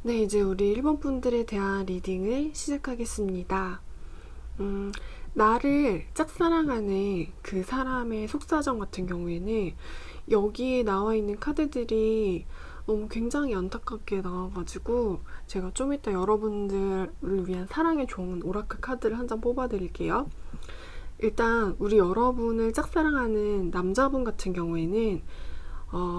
네, 이제 우리 1번 분들에 대한 리딩을 시작하겠습니다. 나를 짝사랑하는 그 사람의 속사정 같은 경우에는 여기에 나와 있는 카드들이 너무 굉장히 안타깝게 나와가지고 제가 좀 이따 여러분들을 위한 사랑에 좋은 오라클 카드를 한 장 뽑아드릴게요. 일단 우리 여러분을 짝사랑하는 남자분 같은 경우에는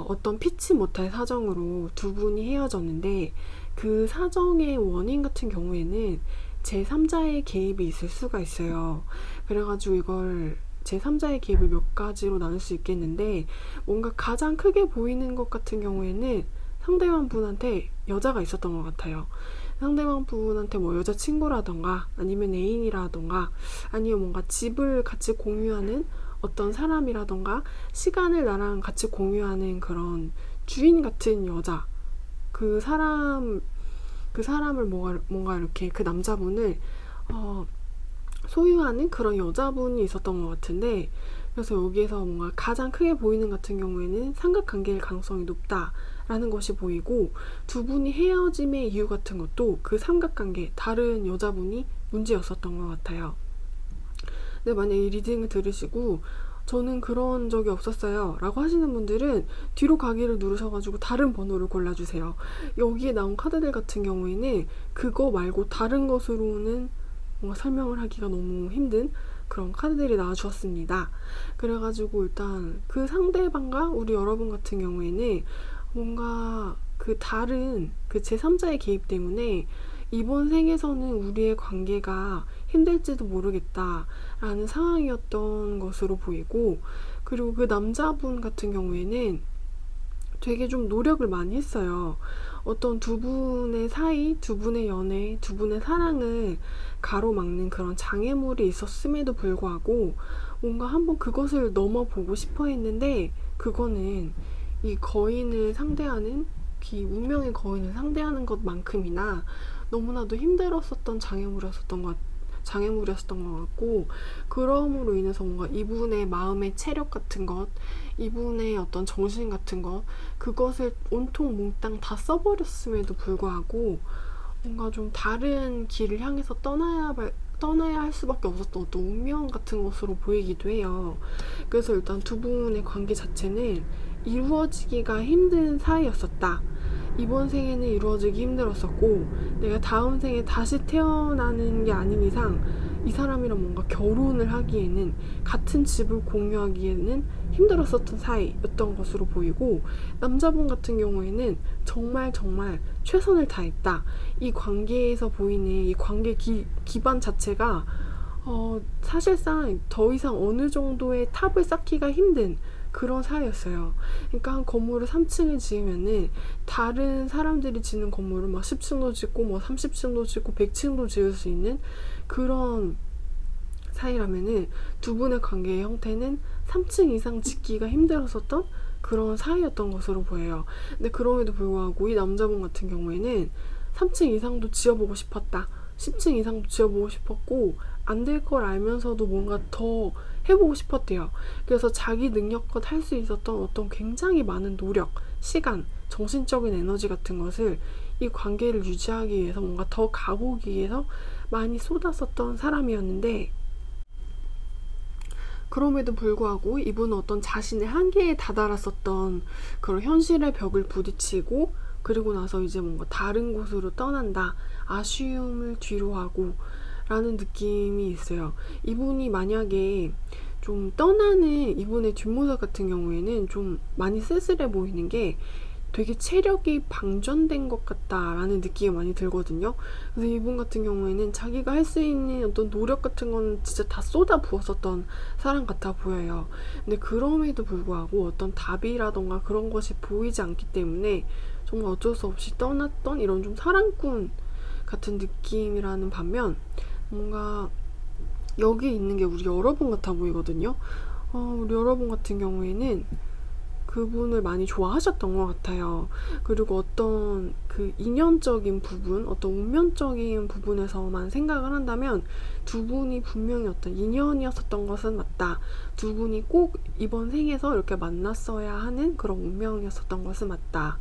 어떤 피치 못할 사정으로 두 분이 헤어졌는데 그 사정의 원인 같은 경우에는 제3자의 개입이 있을 수가 있어요. 그래가지고 이걸 제3자의 개입을 몇 가지로 나눌 수 있겠는데 뭔가 가장 크게 보이는 것 같은 경우에는 상대방 분한테 여자가 있었던 것 같아요. 상대방 분한테 뭐 여자친구라던가 아니면 애인이라던가 아니면 뭔가 집을 같이 공유하는 어떤 사람이라던가 시간을 나랑 같이 공유하는 그런 주인 같은 여자, 그 사람을 뭔가 이렇게 그 남자분을 소유하는 그런 여자분이 있었던 것 같은데, 그래서 여기에서 뭔가 가장 크게 보이는 같은 경우에는 삼각관계일 가능성이 높다라는 것이 보이고, 두 분이 헤어짐의 이유 같은 것도 그 삼각관계, 다른 여자분이 문제였었던 것 같아요. 근데 만약 이 리딩을 들으시고 저는 그런 적이 없었어요 라고 하시는 분들은 뒤로 가기를 누르셔가지고 다른 번호를 골라주세요. 여기에 나온 카드들 같은 경우에는 그거 말고 다른 것으로는 뭔가 설명을 하기가 너무 힘든 그런 카드들이 나와주었습니다. 그래가지고 일단 그 상대방과 우리 여러분 같은 경우에는 뭔가 그 다른 그 제3자의 개입 때문에 이번 생에서는 우리의 관계가 힘들지도 모르겠다라는 상황이었던 것으로 보이고, 그리고 그 남자분 같은 경우에는 되게 좀 노력을 많이 했어요. 어떤 두 분의 사이, 두 분의 연애, 두 분의 사랑을 가로막는 그런 장애물이 있었음에도 불구하고 뭔가 한번 그것을 넘어보고 싶어 했는데, 그거는 이 거인을 상대하는, 이 운명의 거인을 상대하는 것만큼이나 너무나도 힘들었었던 장애물이었던 것 같고, 그러므로 인해서 뭔가 이분의 마음의 체력 같은 것, 이분의 어떤 정신 같은 것, 그것을 온통 몽땅 다 써버렸음에도 불구하고 뭔가 좀 다른 길을 향해서 떠나야 할 수밖에 없었던 어떤 운명 같은 것으로 보이기도 해요. 그래서 일단 두 분의 관계 자체는 이루어지기가 힘든 사이였었다. 이번 생에는 이루어지기 힘들었었고, 내가 다음 생에 다시 태어나는 게 아닌 이상 이 사람이랑 뭔가 결혼을 하기에는, 같은 집을 공유하기에는 힘들었었던 사이였던 것으로 보이고, 남자분 같은 경우에는 정말 최선을 다했다. 이 관계에서 보이는 이 관계 기반 자체가 사실상 더 이상 어느 정도의 탑을 쌓기가 힘든, 그런 사이였어요. 그러니까 한 건물을 3층을 지으면은 다른 사람들이 지는 건물을 막 10층도 짓고 뭐 30층도 짓고 100층도 지을 수 있는 그런 사이라면은 두 분의 관계의 형태는 3층 이상 짓기가 힘들었었던 그런 사이였던 것으로 보여요. 근데 그럼에도 불구하고 이 남자분 같은 경우에는 3층 이상도 지어보고 싶었다. 10층 이상도 지어보고 싶었고 안 될 걸 알면서도 뭔가 더 해보고 싶었대요. 그래서 자기 능력껏 할 수 있었던 어떤 굉장히 많은 노력, 시간, 정신적인 에너지 같은 것을 이 관계를 유지하기 위해서 뭔가 더 가보기 위해서 많이 쏟았었던 사람이었는데 그럼에도 불구하고 이분은 어떤 자신의 한계에 다다랐었던 그런 현실의 벽을 부딪히고 그리고 나서 이제 뭔가 다른 곳으로 떠난다. 아쉬움을 뒤로하고 라는 느낌이 있어요. 이분이 만약에 좀 떠나는 이분의 뒷모습 같은 경우에는 좀 많이 쓸쓸해 보이는 게 되게 체력이 방전된 것 같다라는 느낌이 많이 들거든요. 그래서 이분 같은 경우에는 자기가 할 수 있는 어떤 노력 같은 건 진짜 다 쏟아 부었었던 사람 같아 보여요. 근데 그럼에도 불구하고 어떤 답이라던가 그런 것이 보이지 않기 때문에 정말 어쩔 수 없이 떠났던 이런 좀 사랑꾼 같은 느낌이라는 반면 뭔가 여기 있는 게 우리 여러분 같아 보이거든요. 우리 여러분 같은 경우에는 그분을 많이 좋아하셨던 것 같아요. 그리고 어떤 그 인연적인 부분, 어떤 운명적인 부분에서만 생각을 한다면 두 분이 분명히 어떤 인연이었었던 것은 맞다. 두 분이 꼭 이번 생에서 이렇게 만났어야 하는 그런 운명이었었던 것은 맞다.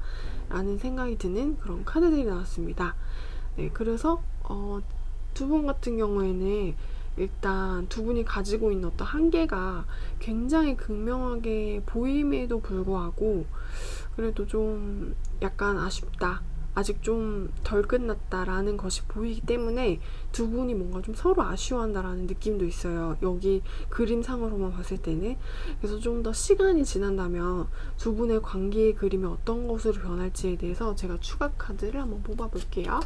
라는 생각이 드는 그런 카드들이 나왔습니다. 네, 그래서 두 분 같은 경우에는 일단 두 분이 가지고 있는 어떤 한계가 굉장히 극명하게 보임에도 불구하고 그래도 좀 약간 아쉽다. 아직 좀 덜 끝났다라는 것이 보이기 때문에 두 분이 뭔가 좀 서로 아쉬워한다라는 느낌도 있어요. 여기 그림상으로만 봤을 때는. 그래서 좀 더 시간이 지난다면 두 분의 관계의 그림이 어떤 것으로 변할지에 대해서 제가 추가 카드를 한번 뽑아볼게요.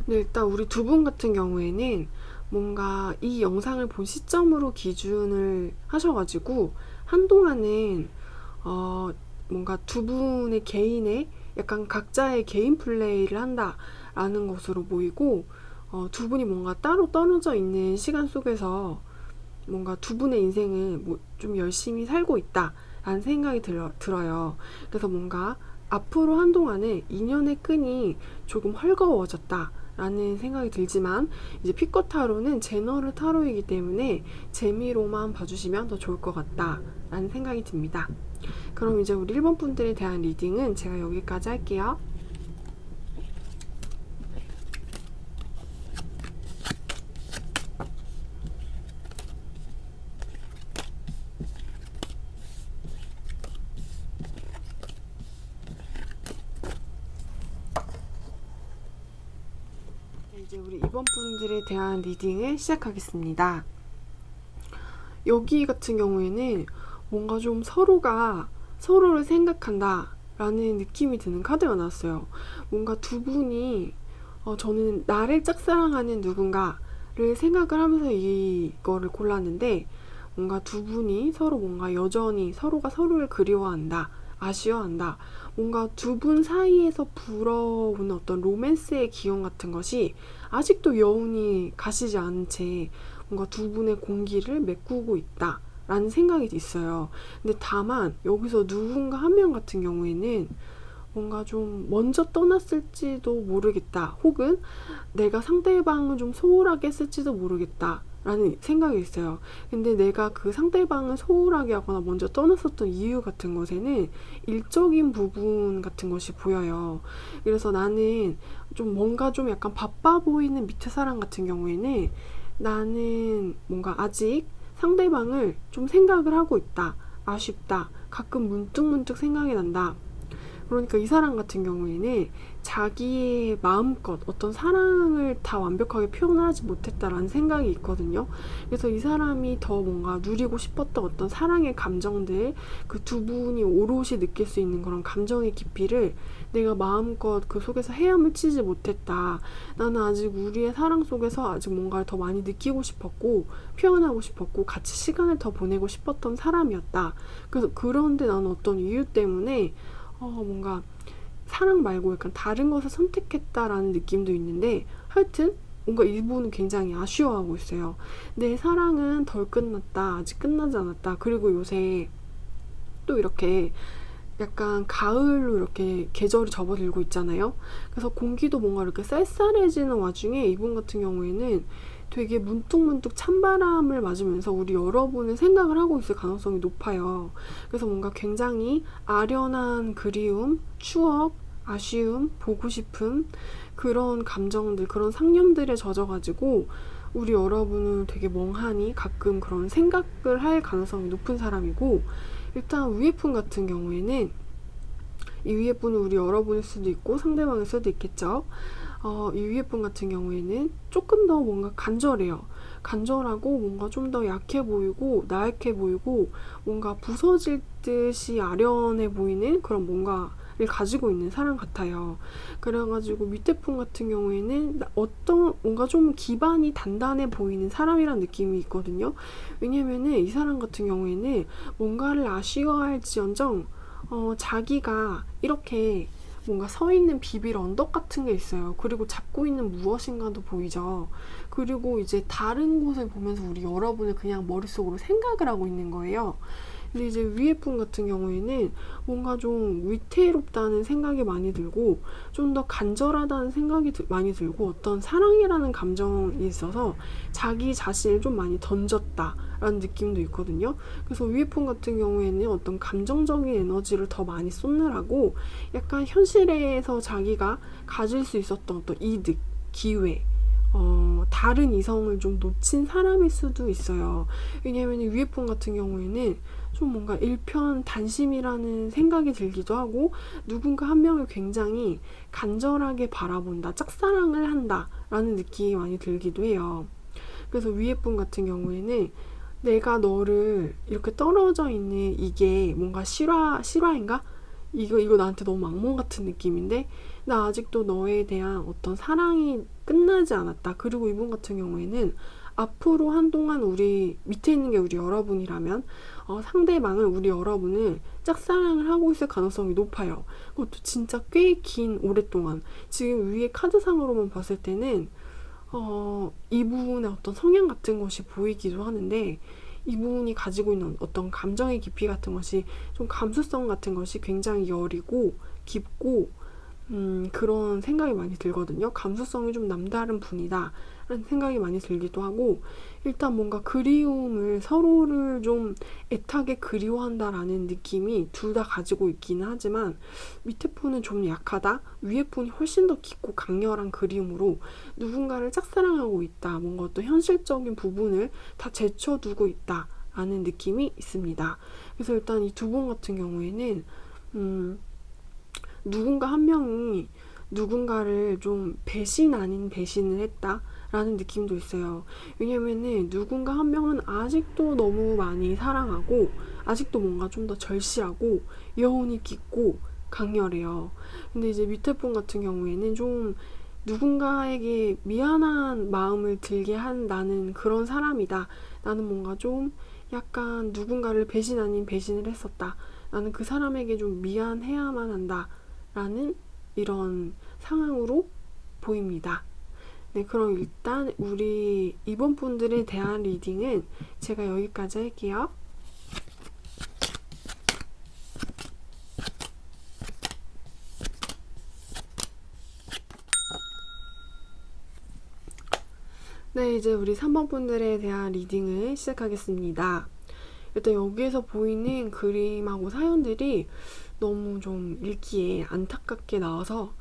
네, 일단 우리 두 분 같은 경우에는 뭔가 이 영상을 본 시점으로 기준을 하셔가지고 한동안은 뭔가 두 분의 개인의 약간 각자의 개인 플레이를 한다라는 것으로 보이고 두 분이 뭔가 따로 떨어져 있는 시간 속에서 뭔가 두 분의 인생을 뭐 좀 열심히 살고 있다라는 생각이 들어요. 그래서 뭔가 앞으로 한동안은 인연의 끈이 조금 헐거워졌다. 라는 생각이 들지만 이제 피커 타로는 제너럴 타로이기 때문에 재미로만 봐주시면 더 좋을 것 같다 라는 생각이 듭니다. 그럼 이제 우리 1번 분들에 대한 리딩은 제가 여기까지 할게요. 이제 우리 2번 분들에 대한 리딩을 시작하겠습니다. 여기 같은 경우에는 뭔가 좀 서로가 서로를 생각한다 라는 느낌이 드는 카드가 나왔어요. 뭔가 두 분이 저는 나를 짝사랑하는 누군가를 생각을 하면서 이거를 골랐는데 뭔가 두 분이 서로 뭔가 여전히 서로가 서로를 그리워한다, 아쉬워한다. 뭔가 두 분 사이에서 불어오는 어떤 로맨스의 기운 같은 것이 아직도 여운이 가시지 않은 채 뭔가 두 분의 공기를 메꾸고 있다 라는 생각이 있어요. 근데 다만 여기서 누군가 한 명 같은 경우에는 뭔가 좀 먼저 떠났을지도 모르겠다, 혹은 내가 상대방을 좀 소홀하게 했을지도 모르겠다 라는 생각이 있어요. 근데 내가 그 상대방을 소홀하게 하거나 먼저 떠났었던 이유 같은 것에는 일적인 부분 같은 것이 보여요. 그래서 나는 좀 뭔가 좀 약간 바빠 보이는 밑에 사람 같은 경우에는 나는 뭔가 아직 상대방을 좀 생각을 하고 있다, 아쉽다, 가끔 문득문득 생각이 난다. 그러니까 이 사람 같은 경우에는 자기의 마음껏 어떤 사랑을 다 완벽하게 표현하지 못했다라는 생각이 있거든요. 그래서 이 사람이 더 뭔가 누리고 싶었던 어떤 사랑의 감정들, 그 두 분이 오롯이 느낄 수 있는 그런 감정의 깊이를 내가 마음껏 그 속에서 헤엄을 치지 못했다. 나는 아직 우리의 사랑 속에서 아직 뭔가를 더 많이 느끼고 싶었고 표현하고 싶었고 같이 시간을 더 보내고 싶었던 사람이었다. 그래서 그런데 나는 어떤 이유 때문에 뭔가 사랑 말고 약간 다른 것을 선택했다라는 느낌도 있는데, 하여튼 뭔가 이분은 굉장히 아쉬워하고 있어요. 내 사랑은 덜 끝났다. 아직 끝나지 않았다. 그리고 요새 또 이렇게 약간 가을로 이렇게 계절이 접어들고 있잖아요. 그래서 공기도 뭔가 이렇게 쌀쌀해지는 와중에 이분 같은 경우에는 되게 문득문득 찬바람을 맞으면서 우리 여러분의 생각을 하고 있을 가능성이 높아요. 그래서 뭔가 굉장히 아련한 그리움, 추억, 아쉬움, 보고 싶음, 그런 감정들, 그런 상념들에 젖어가지고 우리 여러분은 되게 멍하니 가끔 그런 생각을 할 가능성이 높은 사람이고, 일단 위에 분 같은 경우에는 이 위에 분은 우리 여러분일 수도 있고 상대방일 수도 있겠죠. 이 위에 분 같은 경우에는 조금 더 뭔가 간절해요. 간절하고 뭔가 좀 더 약해 보이고 나약해 보이고 뭔가 부서질 듯이 아련해 보이는 그런 뭔가를 가지고 있는 사람 같아요. 그래가지고 밑에 분 같은 경우에는 어떤 뭔가 좀 기반이 단단해 보이는 사람이란 느낌이 있거든요. 왜냐면은 이 사람 같은 경우에는 뭔가를 아쉬워할지언정 자기가 이렇게 뭔가 서 있는 비빌 언덕 같은 게 있어요. 그리고 잡고 있는 무엇인가도 보이죠. 그리고 이제 다른 곳을 보면서 우리 여러분을 그냥 머릿속으로 생각을 하고 있는 거예요. 근데 이제 위에 분 같은 경우에는 뭔가 좀 위태롭다는 생각이 많이 들고 좀 더 간절하다는 생각이 많이 들고 어떤 사랑이라는 감정이 있어서 자기 자신을 좀 많이 던졌다라는 느낌도 있거든요. 그래서 위에 분 같은 경우에는 어떤 감정적인 에너지를 더 많이 쏟느라고 약간 현실에서 자기가 가질 수 있었던 어떤 이득, 기회, 다른 이성을 좀 놓친 사람일 수도 있어요. 왜냐면 위에 분 같은 경우에는 좀 뭔가 일편단심이라는 생각이 들기도 하고 누군가 한 명을 굉장히 간절하게 바라본다, 짝사랑을 한다 라는 느낌이 많이 들기도 해요. 그래서 위에 분 같은 경우에는 내가 너를 이렇게 떨어져 있는 이게 뭔가 실화인가? 이거 나한테 너무 악몽 같은 느낌인데 나 아직도 너에 대한 어떤 사랑이 끝나지 않았다. 그리고 이분 같은 경우에는 앞으로 한동안 우리 밑에 있는 게 우리 여러분이라면 상대방은 우리 여러분을 짝사랑을 하고 있을 가능성이 높아요. 그것도 진짜 꽤 긴 오랫동안. 지금 위에 카드상으로만 봤을 때는 이분의 어떤 성향 같은 것이 보이기도 하는데 이분이 가지고 있는 어떤 감정의 깊이 같은 것이 좀 감수성 같은 것이 굉장히 여리고 깊고 그런 생각이 많이 들거든요. 감수성이 좀 남다른 분이다 라는 생각이 많이 들기도 하고 일단 뭔가 그리움을 서로를 좀 애타게 그리워한다라는 느낌이 둘 다 가지고 있기는 하지만 밑에 분은 좀 약하다 위에 분이 훨씬 더 깊고 강렬한 그리움으로 누군가를 짝사랑하고 있다 뭔가 어떤 현실적인 부분을 다 제쳐두고 있다 라는 느낌이 있습니다. 그래서 일단 이 두 분 같은 경우에는 누군가 한 명이 누군가를 좀 배신 아닌 배신을 했다 라는 느낌도 있어요. 왜냐면은 누군가 한 명은 아직도 너무 많이 사랑하고 아직도 뭔가 좀 더 절실하고 여운이 깊고 강렬해요. 근데 이제 밑에 분 같은 경우에는 좀 누군가에게 미안한 마음을 들게 한 나는 그런 사람이다. 나는 뭔가 좀 약간 누군가를 배신 아닌 배신을 했었다. 나는 그 사람에게 좀 미안해야만 한다. 라는 이런 상황으로 보입니다. 네, 그럼 일단 우리 이번 분들에 대한 리딩은 제가 여기까지 할게요. 네, 이제 우리 3번 분들에 대한 리딩을 시작하겠습니다. 일단 여기에서 보이는 그림하고 사연들이 너무 좀 읽기에 안타깝게 나와서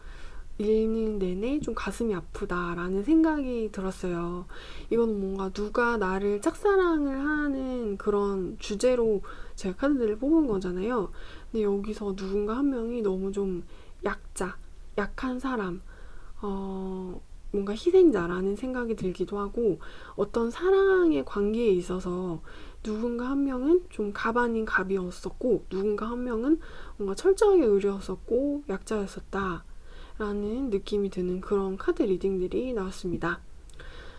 읽는 내내 좀 가슴이 아프다라는 생각이 들었어요. 이건 뭔가 누가 나를 짝사랑을 하는 그런 주제로 제가 카드들을 뽑은 거잖아요. 근데 여기서 누군가 한 명이 너무 좀 약한 사람, 뭔가 희생자라는 생각이 들기도 하고, 어떤 사랑의 관계에 있어서 누군가 한 명은 좀 갑 아닌 갑이었었고, 누군가 한 명은 뭔가 철저하게 의리였었고 약자였었다 라는 느낌이 드는 그런 카드 리딩들이 나왔습니다.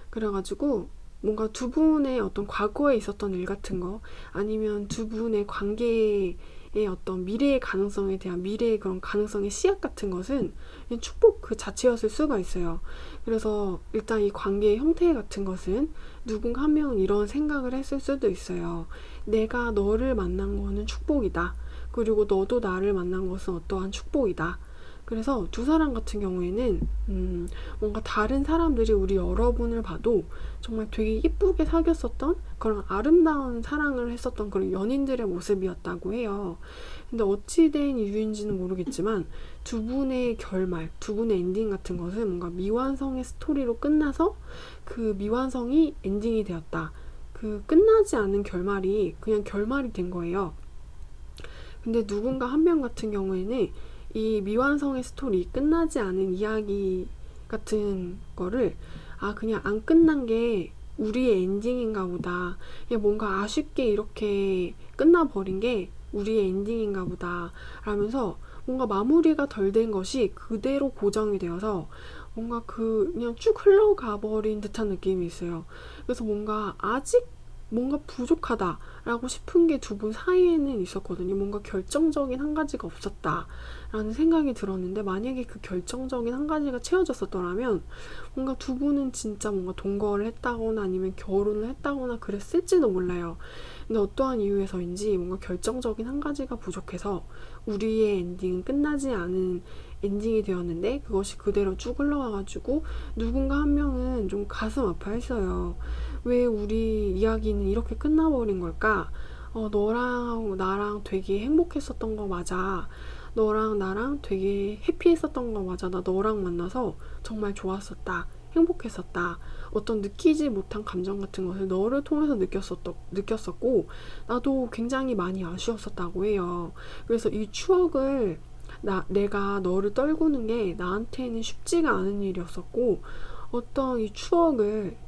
그래가지고 뭔가 두 분의 어떤 과거에 있었던 일 같은 거, 아니면 두 분의 관계의 어떤 미래의 가능성에 대한 미래의 그런 가능성의 씨앗 같은 것은 그냥 축복 그 자체였을 수가 있어요. 그래서 일단 이 관계의 형태 같은 것은 누군가 한 명은 이런 생각을 했을 수도 있어요. 내가 너를 만난 거는 축복이다. 그리고 너도 나를 만난 것은 어떠한 축복이다. 그래서 두 사람 같은 경우에는 뭔가 다른 사람들이 우리 여러분을 봐도 정말 되게 이쁘게 사귀었었던 그런 아름다운 사랑을 했었던 그런 연인들의 모습이었다고 해요. 근데 어찌된 이유인지는 모르겠지만 두 분의 결말, 두 분의 엔딩 같은 것은 뭔가 미완성의 스토리로 끝나서 그 미완성이 엔딩이 되었다. 그 끝나지 않은 결말이 그냥 결말이 된 거예요. 근데 누군가 한 명 같은 경우에는 이 미완성의 스토리, 끝나지 않은 이야기 같은 거를 그냥 안 끝난 게 우리의 엔딩인가 보다. 그냥 뭔가 아쉽게 이렇게 끝나버린 게 우리의 엔딩인가 보다 라면서 뭔가 마무리가 덜 된 것이 그대로 고정이 되어서 뭔가 그냥 쭉 흘러가 버린 듯한 느낌이 있어요. 그래서 뭔가 아직 뭔가 부족하다라고 싶은 게 두 분 사이에는 있었거든요. 뭔가 결정적인 한 가지가 없었다라는 생각이 들었는데, 만약에 그 결정적인 한 가지가 채워졌었더라면 뭔가 두 분은 진짜 뭔가 동거를 했다거나 아니면 결혼을 했다거나 그랬을지도 몰라요. 근데 어떠한 이유에서인지 뭔가 결정적인 한 가지가 부족해서 우리의 엔딩은 끝나지 않은 엔딩이 되었는데, 그것이 그대로 쭉 흘러가가지고 누군가 한 명은 좀 가슴 아파했어요. 왜 우리 이야기는 이렇게 끝나버린 걸까? 너랑 나랑 되게 행복했었던 거 맞아. 너랑 나랑 되게 해피했었던 거 맞아. 나 너랑 만나서 정말 좋았었다. 행복했었다. 어떤 느끼지 못한 감정 같은 것을 너를 통해서 느꼈었고, 나도 굉장히 많이 아쉬웠었다고 해요. 그래서 이 추억을 내가 너를 떨구는 게 나한테는 쉽지가 않은 일이었었고, 어떤 이 추억을,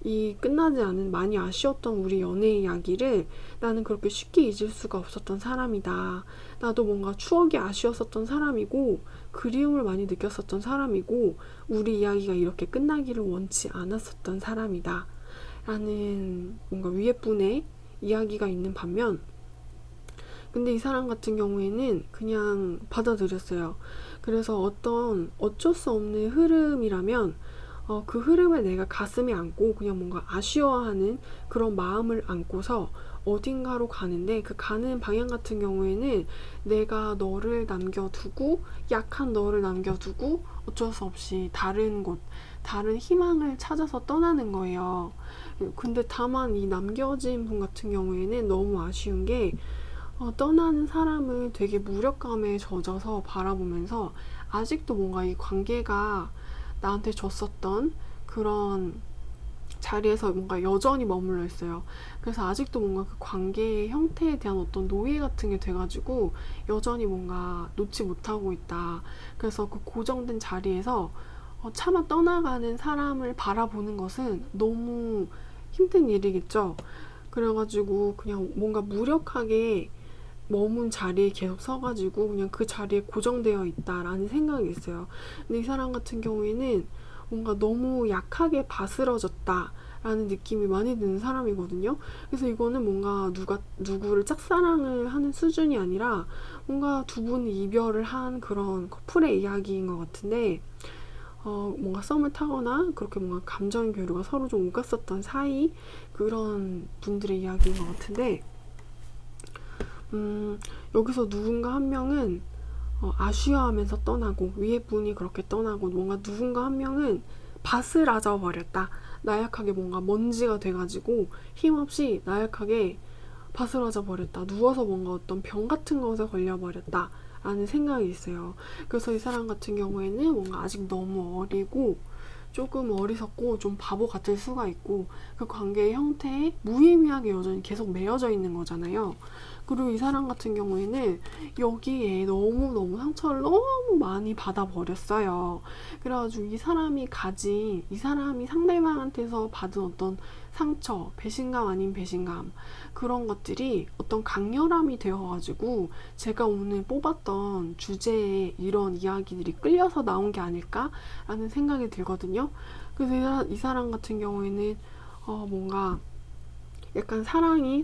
이 끝나지 않은 많이 아쉬웠던 우리 연애 이야기를 나는 그렇게 쉽게 잊을 수가 없었던 사람이다. 나도 뭔가 추억이 아쉬웠었던 사람이고 그리움을 많이 느꼈었던 사람이고 우리 이야기가 이렇게 끝나기를 원치 않았었던 사람이다. 라는 뭔가 위에 분의 이야기가 있는 반면, 근데 이 사람 같은 경우에는 그냥 받아들였어요. 그래서 어쩔 수 없는 흐름이라면 그 흐름을 내가 가슴에 안고 그냥 뭔가 아쉬워하는 그런 마음을 안고서 어딘가로 가는데, 그 가는 방향 같은 경우에는 내가 너를 남겨두고, 약한 너를 남겨두고 어쩔 수 없이 다른 곳, 다른 희망을 찾아서 떠나는 거예요. 근데 다만 이 남겨진 분 같은 경우에는 너무 아쉬운 게 떠나는 사람을 되게 무력감에 젖어서 바라보면서 아직도 뭔가 이 관계가 나한테 줬었던 그런 자리에서 뭔가 여전히 머물러 있어요. 그래서 아직도 뭔가 그 관계의 형태에 대한 어떤 노예 같은 게 돼가지고 여전히 뭔가 놓지 못하고 있다. 그래서 그 고정된 자리에서 차마 떠나가는 사람을 바라보는 것은 너무 힘든 일이겠죠. 그래가지고 그냥 뭔가 무력하게 머문 자리에 계속 서가지고 그냥 그 자리에 고정되어 있다라는 생각이 있어요. 근데 이 사람 같은 경우에는 뭔가 너무 약하게 바스러졌다라는 느낌이 많이 드는 사람이거든요. 그래서 이거는 뭔가 누구를 짝사랑을 하는 수준이 아니라 뭔가 두 분이 이별을 한 그런 커플의 이야기인 것 같은데, 뭔가 썸을 타거나 그렇게 뭔가 감정 교류가 서로 좀 오갔었던 사이, 그런 분들의 이야기인 것 같은데, 여기서 누군가 한 명은 아쉬워하면서 떠나고, 위에 분이 그렇게 떠나고, 뭔가 누군가 한 명은 바스라져 버렸다. 나약하게 뭔가 먼지가 돼가지고 힘없이 나약하게 바스라져 버렸다. 누워서 뭔가 어떤 병 같은 것에 걸려버렸다. 라는 생각이 있어요. 그래서 이 사람 같은 경우에는 뭔가 아직 너무 어리고 조금 어리석고 좀 바보 같을 수가 있고, 그 관계의 형태에 무의미하게 여전히 계속 매여져 있는 거잖아요. 그리고 이 사람 같은 경우에는 여기에 너무너무 상처를 너무 많이 받아버렸어요. 그래가지고 이 사람이 상대방한테서 받은 어떤 상처, 배신감 아닌 배신감, 그런 것들이 어떤 강렬함이 되어가지고 제가 오늘 뽑았던 주제에 이런 이야기들이 끌려서 나온 게 아닐까라는 생각이 들거든요. 그래서 이 사람 같은 경우에는 뭔가 약간 사랑이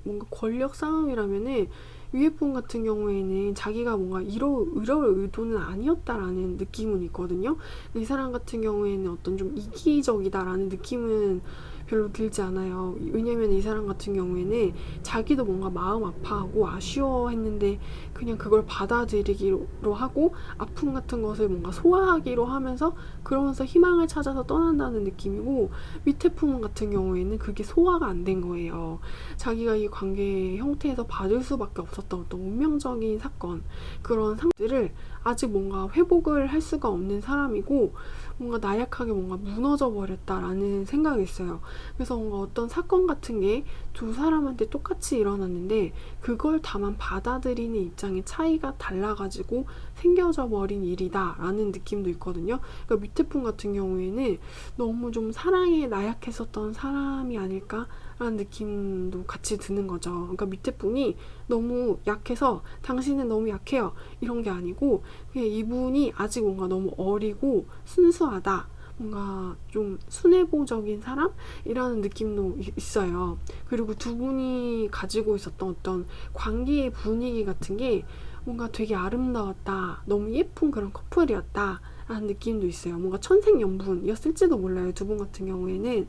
뭔가 권력 싸움이라면은 위에 분 같은 경우에는 자기가 뭔가 이럴 의도는 아니었다라는 느낌은 있거든요. 이 사람 같은 경우에는 어떤 좀 이기적이다라는 느낌은 별로 들지 않아요. 왜냐면 이 사람 같은 경우에는 자기도 뭔가 마음 아파하고 아쉬워했는데 그냥 그걸 받아들이기로 하고 아픔 같은 것을 뭔가 소화하기로 하면서 그러면서 희망을 찾아서 떠난다는 느낌이고, 밑에 분 같은 경우에는 그게 소화가 안 된 거예요. 자기가 이 관계의 형태에서 받을 수밖에 없었던 어떤 운명적인 사건, 그런 상들을 아직 뭔가 회복을 할 수가 없는 사람이고, 뭔가 나약하게 뭔가 무너져 버렸다라는 생각이 있어요. 그래서 뭔가 어떤 사건 같은 게 두 사람한테 똑같이 일어났는데 그걸 다만 받아들이는 입장의 차이가 달라가지고 생겨져 버린 일이다라는 느낌도 있거든요. 그러니까 밑에 분 같은 경우에는 너무 좀 사랑에 나약했었던 사람이 아닐까라는 느낌도 같이 드는 거죠. 그러니까 밑에 분이 너무 약해서 당신은 너무 약해요, 이런 게 아니고 그냥 이분이 아직 뭔가 너무 어리고 순수하다, 뭔가 좀 순애보적인 사람이라는 느낌도 있어요. 그리고 두 분이 가지고 있었던 어떤 관계의 분위기 같은 게 뭔가 되게 아름다웠다, 너무 예쁜 그런 커플이었다 라는 느낌도 있어요. 뭔가 천생연분이었을지도 몰라요, 두 분 같은 경우에는.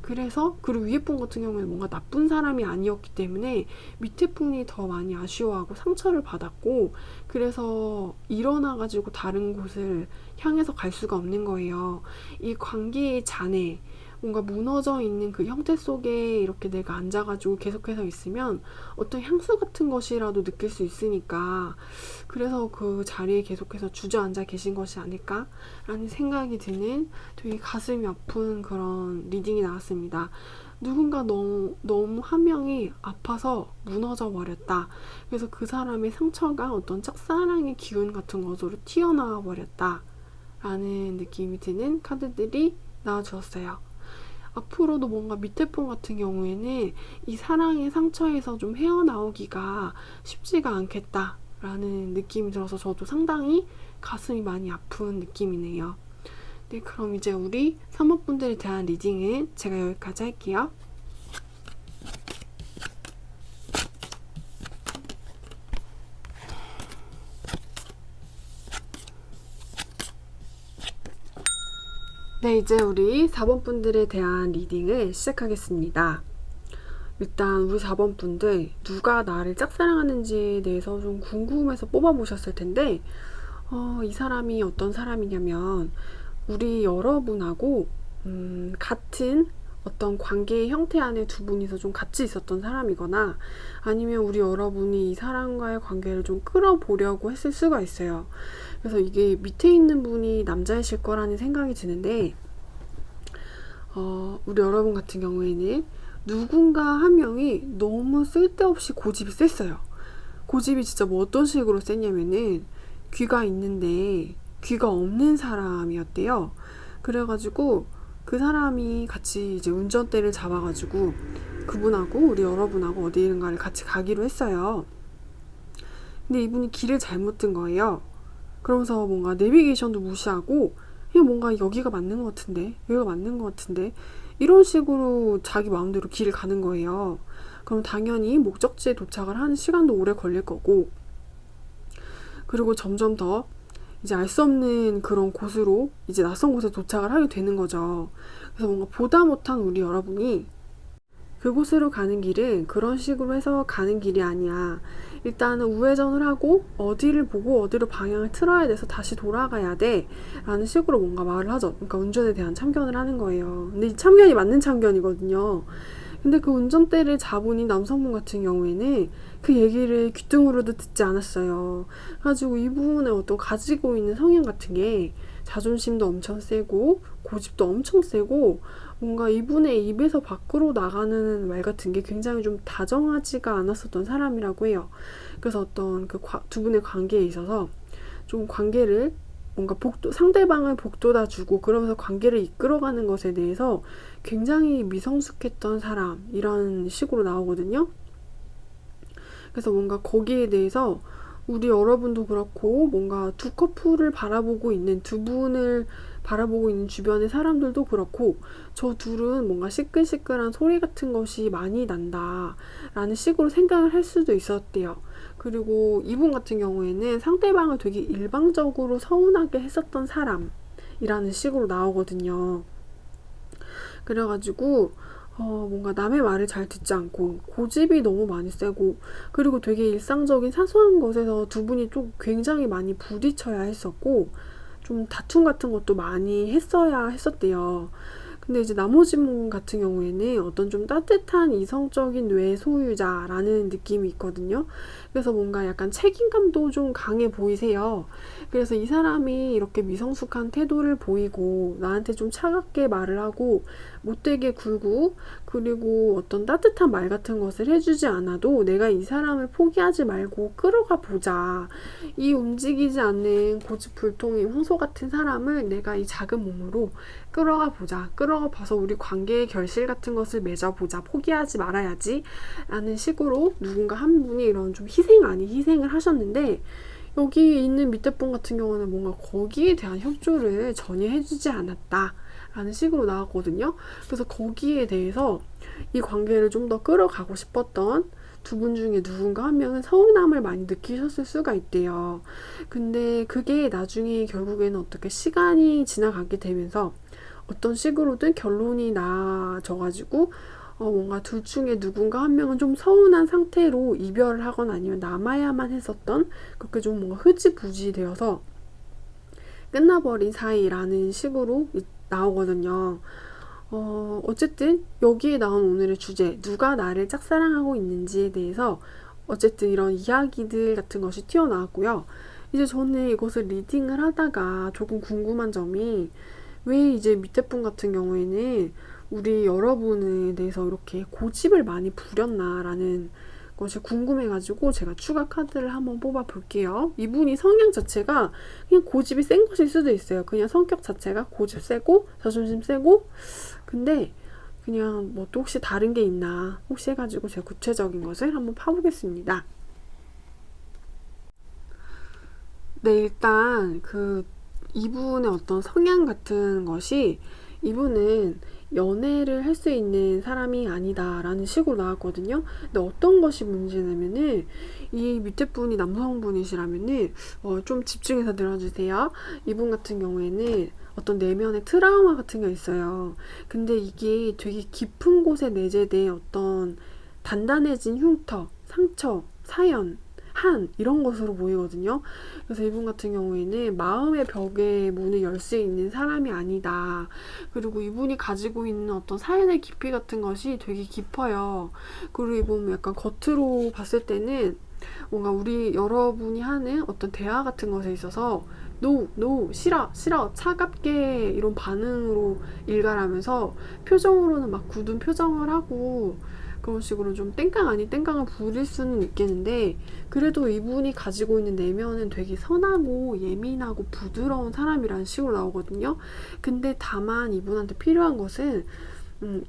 그래서 그리고 위에 분 같은 경우에는 뭔가 나쁜 사람이 아니었기 때문에 밑에 분이 더 많이 아쉬워하고 상처를 받았고, 그래서 일어나가지고 다른 곳을 향해서 갈 수가 없는 거예요. 이 관계의 잔해, 뭔가 무너져 있는 그 형태 속에 이렇게 내가 앉아가지고 계속해서 있으면 어떤 향수 같은 것이라도 느낄 수 있으니까, 그래서 그 자리에 계속해서 주저앉아 계신 것이 아닐까라는 생각이 드는 되게 가슴이 아픈 그런 리딩이 나왔습니다. 누군가 너무 한 명이 아파서 무너져 버렸다. 그래서 그 사람의 상처가 어떤 짝사랑의 기운 같은 것으로 튀어나와 버렸다 라는 느낌이 드는 카드들이 나와주었어요. 앞으로도 뭔가 밑에 분 같은 경우에는 이 사랑의 상처에서 좀 헤어나오기가 쉽지가 않겠다라는 느낌이 들어서 저도 상당히 가슴이 많이 아픈 느낌이네요. 네, 그럼 이제 우리 3번 분들에 대한 리딩은 제가 여기까지 할게요. 네, 이제 우리 4번 분들에 대한 리딩을 시작하겠습니다. 일단 우리 4번 분들 누가 나를 짝사랑하는지에 대해서 좀 궁금해서 뽑아보셨을 텐데 이 사람이 어떤 사람이냐면 우리 여러분하고 같은 어떤 관계의 형태 안에 두 분이서 좀 같이 있었던 사람이거나 아니면 우리 여러분이 이 사람과의 관계를 좀 끌어보려고 했을 수가 있어요. 그래서 이게 밑에 있는 분이 남자이실 거라는 생각이 드는데 우리 여러분 같은 경우에는 누군가 한 명이 너무 쓸데없이 고집이 셌어요. 고집이 진짜 뭐 어떤 식으로 셌냐면은 귀가 있는데 귀가 없는 사람이었대요. 그래가지고 그 사람이 같이 이제 운전대를 잡아가지고 그분하고 우리 여러분하고 어디인가를 같이 가기로 했어요. 근데 이분이 길을 잘못 든 거예요. 그러면서 뭔가 내비게이션도 무시하고 그냥 뭔가 여기가 맞는 것 같은데, 여기가 맞는 것 같은데 이런 식으로 자기 마음대로 길을 가는 거예요. 그럼 당연히 목적지에 도착을 하는 시간도 오래 걸릴 거고, 그리고 점점 더 이제 알 수 없는 그런 곳으로 이제 낯선 곳에 도착을 하게 되는 거죠. 그래서 뭔가 보다 못한 우리 여러분이 그곳으로 가는 길은 그런 식으로 해서 가는 길이 아니야. 일단은 우회전을 하고 어디를 보고 어디로 방향을 틀어야 돼서 다시 돌아가야 돼 라는 식으로 뭔가 말을 하죠. 그러니까 운전에 대한 참견을 하는 거예요. 근데 이 참견이 맞는 참견이거든요. 근데 그 운전대를 잡은 이 남성분 같은 경우에는 그 얘기를 귀등으로도 듣지 않았어요. 그래가지고 이분의 어떤 가지고 있는 성향 같은 게 자존심도 엄청 세고 고집도 엄청 세고 뭔가 이분의 입에서 밖으로 나가는 말 같은 게 굉장히 좀 다정하지가 않았었던 사람이라고 해요. 그래서 어떤 그 두 분의 관계에 있어서 좀 관계를 뭔가 상대방을 복돋아 주고 그러면서 관계를 이끌어가는 것에 대해서 굉장히 미성숙했던 사람, 이런 식으로 나오거든요. 그래서 뭔가 거기에 대해서 우리 여러분도 그렇고 뭔가 두 커플을 바라보고 있는, 두 분을 바라보고 있는 주변의 사람들도 그렇고 저 둘은 뭔가 시끌시끌한 소리 같은 것이 많이 난다 라는 식으로 생각을 할 수도 있었대요. 그리고 이분 같은 경우에는 상대방을 되게 일방적으로 서운하게 했었던 사람이라는 식으로 나오거든요. 그래가지고 뭔가 남의 말을 잘 듣지 않고 고집이 너무 많이 세고, 그리고 되게 일상적인 사소한 것에서 두 분이 좀 굉장히 많이 부딪혀야 했었고 좀 다툼 같은 것도 많이 했어야 했었대요. 근데 이제 나머지 분 같은 경우에는 어떤 좀 따뜻한 이성적인 뇌 소유자라는 느낌이 있거든요. 그래서 뭔가 약간 책임감도 좀 강해 보이세요. 그래서 이 사람이 이렇게 미성숙한 태도를 보이고 나한테 좀 차갑게 말을 하고 못되게 굴고 그리고 어떤 따뜻한 말 같은 것을 해주지 않아도 내가 이 사람을 포기하지 말고 끌어가 보자. 이 움직이지 않는 고집불통의 황소 같은 사람을 내가 이 작은 몸으로 끌어가 보자. 끌어가 봐서 우리 관계의 결실 같은 것을 맺어보자. 포기하지 말아야지. 라는 식으로 누군가 한 분이 이런 좀 희생 아닌 희생을 하셨는데, 여기 있는 밑에 분 같은 경우는 뭔가 거기에 대한 협조를 전혀 해주지 않았다 라는 식으로 나왔거든요. 그래서 거기에 대해서 이 관계를 좀 더 끌어가고 싶었던 두 분 중에 누군가 한 명은 서운함을 많이 느끼셨을 수가 있대요. 근데 그게 나중에 결국에는 어떻게 시간이 지나가게 되면서 어떤 식으로든 결론이 나져가지고 뭔가 둘 중에 누군가 한 명은 좀 서운한 상태로 이별을 하거나 아니면 남아야만 했었던, 그렇게 좀 뭔가 흐지부지 되어서 끝나버린 사이라는 식으로 나오거든요. 어쨌든 여기에 나온 오늘의 주제, 누가 나를 짝사랑하고 있는지에 대해서 어쨌든 이런 이야기들 같은 것이 튀어나왔고요. 이제 저는 이것을 리딩을 하다가 조금 궁금한 점이, 왜 이제 밑에 분 같은 경우에는 우리 여러분에 대해서 이렇게 고집을 많이 부렸나라는 것이 궁금해가지고 제가 추가 카드를 한번 뽑아 볼게요. 이분이 성향 자체가 그냥 고집이 센 것일 수도 있어요. 그냥 성격 자체가 고집 세고 자존심 세고, 근데 그냥 뭐 또 혹시 다른 게 있나 혹시 해가지고 제가 구체적인 것을 한번 파보겠습니다. 네, 일단 이분의 어떤 성향 같은 것이, 이분은 연애를 할 수 있는 사람이 아니다라는 식으로 나왔거든요. 근데 어떤 것이 문제냐면은, 이 밑에 분이 남성분이시라면은 좀 집중해서 들어주세요. 이분 같은 경우에는 어떤 내면의 트라우마 같은 게 있어요. 근데 이게 되게 깊은 곳에 내재된 어떤 단단해진 흉터, 상처, 사연, 이런 것으로 보이거든요. 그래서 이분 같은 경우에는 마음의 벽에 문을 열 수 있는 사람이 아니다. 그리고 이분이 가지고 있는 어떤 사연의 깊이 같은 것이 되게 깊어요. 그리고 이분 약간 겉으로 봤을 때는 뭔가 우리 여러분이 하는 어떤 대화 같은 것에 있어서 no, 싫어, 차갑게 이런 반응으로 일갈하면서 표정으로는 막 굳은 표정을 하고 그런 식으로 좀 땡깡 아닌 땡깡을 부릴 수는 있겠는데, 그래도 이분이 가지고 있는 내면은 되게 선하고 예민하고 부드러운 사람이라는 식으로 나오거든요. 근데 다만 이분한테 필요한 것은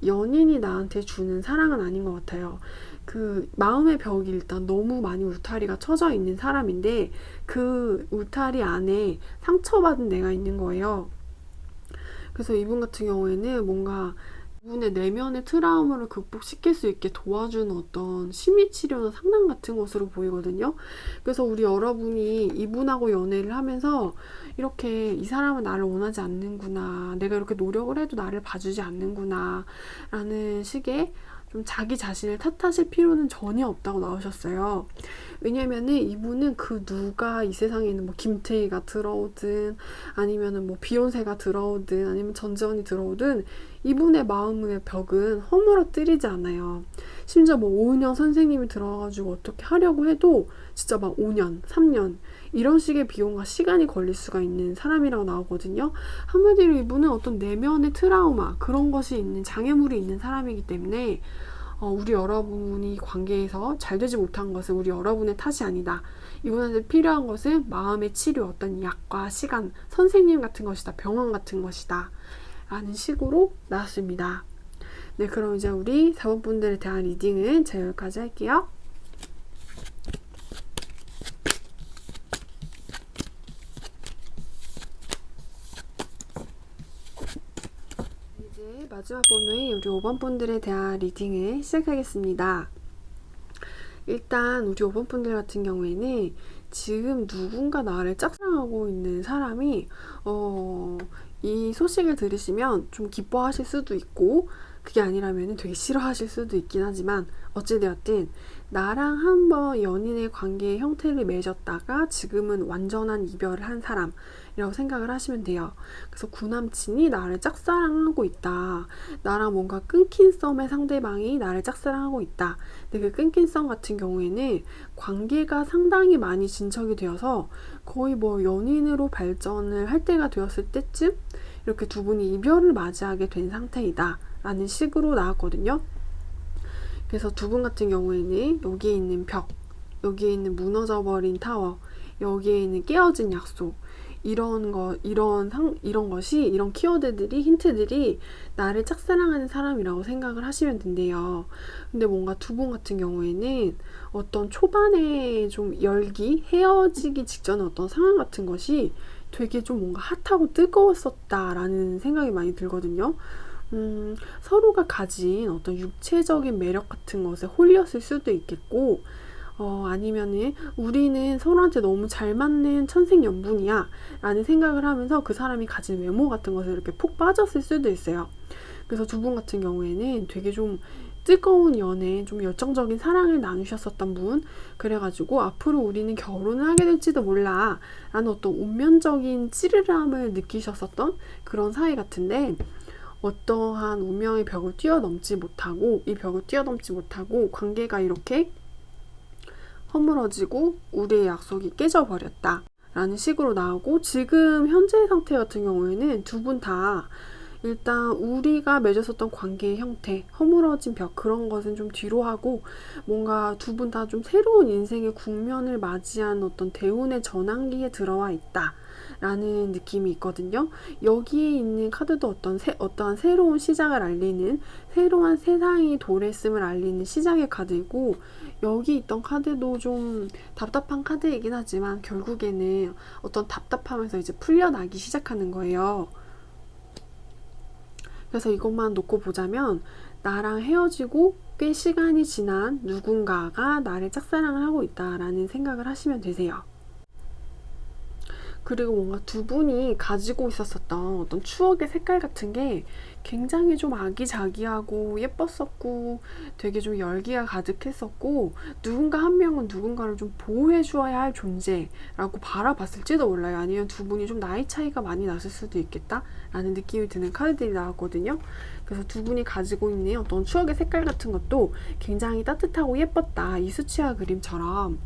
연인이 나한테 주는 사랑은 아닌 것 같아요. 그 마음의 벽이 일단 너무 많이 울타리가 쳐져 있는 사람인데, 그 울타리 안에 상처받은 내가 있는 거예요. 그래서 이분 같은 경우에는 뭔가 이분의 내면의 트라우마를 극복시킬 수 있게 도와주는 어떤 심리치료나 상담 같은 것으로 보이거든요. 그래서 우리 여러분이 이분하고 연애를 하면서 이렇게 이 사람은 나를 원하지 않는구나, 내가 이렇게 노력을 해도 나를 봐주지 않는구나 라는 식의 좀 자기 자신을 탓하실 필요는 전혀 없다고 나오셨어요. 왜냐면은 이분은 그 누가 이 세상에 있는 뭐 김태희가 들어오든 아니면은 뭐 비욘세가 들어오든 아니면 전지현이 들어오든 이분의 마음의 벽은 허물어뜨리지 않아요. 심지어 뭐 5년 선생님이 들어가지고 어떻게 하려고 해도 진짜 막 5년, 3년 이런 식의 비용과 시간이 걸릴 수가 있는 사람이라고 나오거든요. 한마디로 이분은 어떤 내면의 트라우마 그런 것이 있는 장애물이 있는 사람이기 때문에 우리 여러분이 관계에서 잘 되지 못한 것은 우리 여러분의 탓이 아니다. 이분한테 필요한 것은 마음의 치료, 어떤 약과 시간, 선생님 같은 것이다. 병원 같은 것이다. 라는 식으로 나왔습니다. 네, 그럼 이제 우리 4번 분들에 대한 리딩은 제가 여기까지 할게요. 이제 마지막 번호인 우리 5번 분들에 대한 리딩을 시작하겠습니다. 일단 우리 5번 분들 같은 경우에는 지금 누군가 나를 짝사랑하고 있는 사람이 이 소식을 들으시면 좀 기뻐하실 수도 있고 그게 아니라면 되게 싫어하실 수도 있긴 하지만 어찌되었든 나랑 한번 연인의 관계의 형태를 맺었다가 지금은 완전한 이별을 한 사람이라고 생각을 하시면 돼요. 그래서 구남친이 나를 짝사랑하고 있다. 나랑 뭔가 끊긴 썸의 상대방이 나를 짝사랑하고 있다. 근데 그 끊긴 썸 같은 경우에는 관계가 상당히 많이 진척이 되어서 거의 뭐 연인으로 발전을 할 때가 되었을 때쯤 이렇게 두 분이 이별을 맞이하게 된 상태이다 라는 식으로 나왔거든요. 그래서 두 분 같은 경우에는 여기에 있는 벽, 여기에 있는 무너져버린 타워, 여기에 있는 깨어진 약속 이런 것이 이런 키워드들이 힌트들이 나를 짝사랑하는 사람이라고 생각을 하시면 된대요. 근데 뭔가 두 분 같은 경우에는 어떤 초반에 좀 열기, 헤어지기 직전에 어떤 상황 같은 것이 되게 좀 뭔가 핫하고 뜨거웠었다라는 생각이 많이 들거든요. 서로가 가진 어떤 육체적인 매력 같은 것에 홀렸을 수도 있겠고 아니면은 우리는 서로한테 너무 잘 맞는 천생연분이야 라는 생각을 하면서 그 사람이 가진 외모 같은 것에 이렇게 푹 빠졌을 수도 있어요. 그래서 두 분 같은 경우에는 되게 좀 뜨거운 연애, 좀 열정적인 사랑을 나누셨었던 분, 그래가지고 앞으로 우리는 결혼을 하게 될지도 몰라 라는 어떤 운명적인 찌르람을 느끼셨었던 그런 사이 같은데 어떠한 운명의 벽을 뛰어넘지 못하고 이 벽을 뛰어넘지 못하고 관계가 이렇게 허물어지고 우리의 약속이 깨져버렸다 라는 식으로 나오고 지금 현재 상태 같은 경우에는 두 분 다 일단 우리가 맺었었던 관계의 형태, 허물어진 벽 그런 것은 좀 뒤로 하고 뭔가 두 분 다 좀 새로운 인생의 국면을 맞이한 어떤 대운의 전환기에 들어와 있다 라는 느낌이 있거든요. 여기에 있는 카드도 어떠한 새로운 시작을 알리는 새로운 세상이 도래했음을 알리는 시작의 카드이고 여기 있던 카드도 좀 답답한 카드이긴 하지만 결국에는 어떤 답답함에서 이제 풀려나기 시작하는 거예요. 그래서 이것만 놓고 보자면 나랑 헤어지고 꽤 시간이 지난 누군가가 나를 짝사랑을 하고 있다라는 생각을 하시면 되세요. 그리고 뭔가 두 분이 가지고 있었던 어떤 추억의 색깔 같은 게 굉장히 좀 아기자기하고 예뻤었고 되게 좀 열기가 가득했었고 누군가 한 명은 누군가를 좀 보호해 주어야 할 존재라고 바라봤을지도 몰라요. 아니면 두 분이 좀 나이 차이가 많이 났을 수도 있겠다 라는 느낌이 드는 카드들이 나왔거든요. 그래서 두 분이 가지고 있는 어떤 추억의 색깔 같은 것도 굉장히 따뜻하고 예뻤다. 이 수치화 그림처럼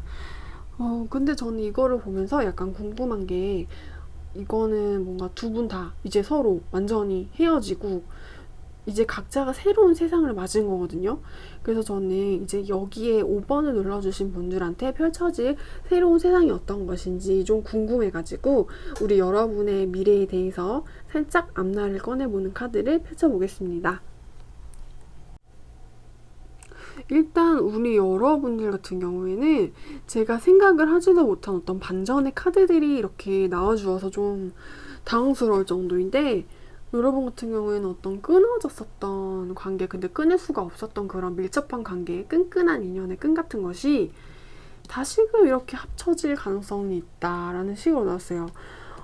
근데 저는 이거를 보면서 약간 궁금한 게 이거는 뭔가 두 분 다 이제 서로 완전히 헤어지고 이제 각자가 새로운 세상을 맞은 거거든요. 그래서 저는 이제 여기에 5번을 눌러주신 분들한테 펼쳐질 새로운 세상이 어떤 것인지 좀 궁금해가지고 우리 여러분의 미래에 대해서 살짝 앞날을 꺼내보는 카드를 펼쳐보겠습니다. 일단 우리 여러분들 같은 경우에는 제가 생각을 하지도 못한 어떤 반전의 카드들이 이렇게 나와주어서 좀 당황스러울 정도인데 여러분 같은 경우에는 어떤 끊어졌었던 관계 근데 끊을 수가 없었던 그런 밀접한 관계 끈끈한 인연의 끈 같은 것이 다시금 이렇게 합쳐질 가능성이 있다라는 식으로 나왔어요.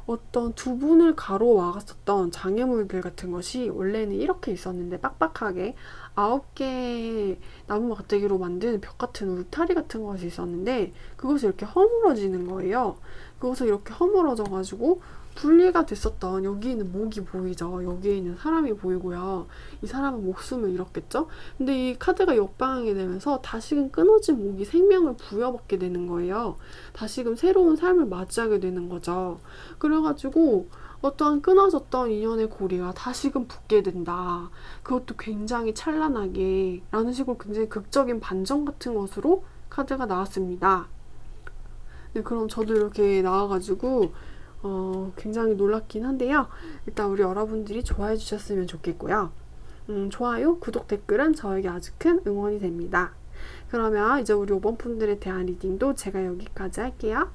어떤 두 분을 가로막았었던 장애물들 같은 것이 원래는 이렇게 있었는데 빡빡하게 9개의 나무 막대기로 만든 벽 같은 울타리 같은 것이 있었는데 그것이 이렇게 허물어지는 거예요. 그것이 이렇게 허물어져 가지고 분리가 됐었던 여기 있는 목이 보이죠. 여기에 있는 사람이 보이고요. 이 사람은 목숨을 잃었겠죠. 근데 이 카드가 역방하게 되면서 다시금 끊어진 목이 생명을 부여받게 되는 거예요. 다시금 새로운 삶을 맞이하게 되는 거죠. 그래가지고 어떠한 끊어졌던 인연의 고리가 다시금 붙게 된다. 그것도 굉장히 찬란하게 라는 식으로 굉장히 극적인 반전 같은 것으로 카드가 나왔습니다. 네, 그럼 저도 이렇게 나와가지고 굉장히 놀랍긴 한데요. 일단 우리 여러분들이 좋아해 주셨으면 좋겠고요. 좋아요, 구독, 댓글은 저에게 아주 큰 응원이 됩니다. 그러면 이제 우리 5번 분들에 대한 리딩도 제가 여기까지 할게요.